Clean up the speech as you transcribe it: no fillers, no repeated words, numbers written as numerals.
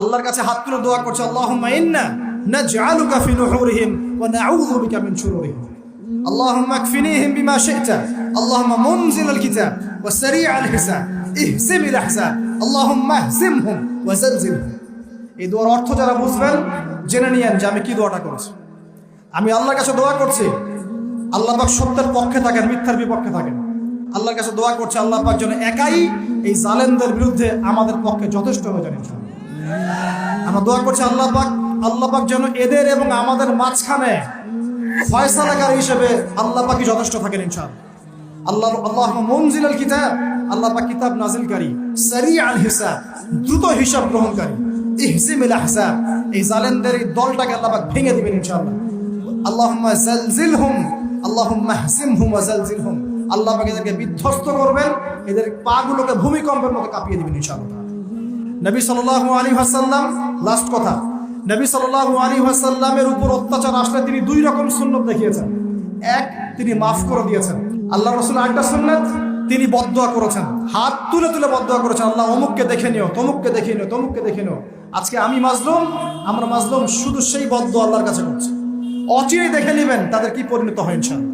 আল্লাহর কাছে হাত তুলে দোয়া করছে, আল্লাহুম্মা ইন্না নাজআলুকা ফি নুহুরিহিম ওয়া নাউযু বিকা মিন শুরুরিহিম। আল্লাহুম্মা আকফিনিহিম বিমা শি'তা, আল্লাহুম্মা মুনজিলাল কিতাব ওয়া সারি'আল হিসাব ইহজিমিল আহজাব, আল্লাহুম্মা ইহজিমহুম ওয়া জালজিলহুম। এই দোয়ার অর্থ যারা বুঝবেন জেনে নিয়েন যে আমি কি দোয়াটা করেছি। আমি আল্লাহর কাছে দোয়া করছি, আল্লাহ পাক সত্যের পক্ষে থাকেন, মিথ্যার বিপক্ষে থাকেন। আল্লাহর কাছে দোয়া করছে আল্লাহ পাক যেন একাই এই জালেমদের বিরুদ্ধে আমাদের পক্ষে যথেষ্ট হয়ে যান ইনশাআল্লাহ। আমরা দোয়া করছি আল্লাহ পাক যেন এদের এবং আমাদের মাঝখানে ফয়সালাকারী হিসেবে আল্লাহ পাকই যথেষ্ট থাকেন ইনশাআল্লাহ। আল্লাহুম্মা মুনজিলাল কিতাব, আল্লাহ পাক কিতাব নাজিলকারী, সারি'আল হিসাব, দ্রুত হিসাব গ্রহণকারী, ইহজিমিল আহজাব, এই জালেমদের এই দলটাকে আল্লাহ পাক ভেঙে দিবেন ইনশাআল্লাহ। আল্লাহুম্মা জালজিলহুম, আল্লাহুম্মা ইহজিমহুম ওয়া জালজিলহুম, আল্লাহ পাক এদেরকে বিধ্বস্ত করবেন, এদের পাগুলোকে ভূমিকম্পের মতো কাঁপিয়ে দিবেন ইনশাআল্লাহ। নবী সাল্লাল্লাহু আলাইহি ওয়াসাল্লাম, লাস্ট কথা, নবী সাল্লাল্লাহু আলাইহি ওয়াসাল্লামের উপর অত্যাচার আসলে তিনি দুই রকম সুন্নত দেখিয়েছেন। এক, তিনি মাফ করে দিয়েছেন। আল্লাহ রাসূল আরেকটা সুন্নাত, তিনি বদদোয়া করেছেন, হাত তুলে তুলে বদদোয়া করেছেন, আল্লাহ অমুককে দেখে নিও, তমুককে দেখে নিও, তমুককে দেখে নিও। আজকে আমি মাজলুম, আমরা মাজলুম, শুধু সেই বদদোয়া আল্লাহর কাছে করছি। অচিরেই দেখে নেবেন তাদের কি পরিণত হয় ইনশাআল্লাহ।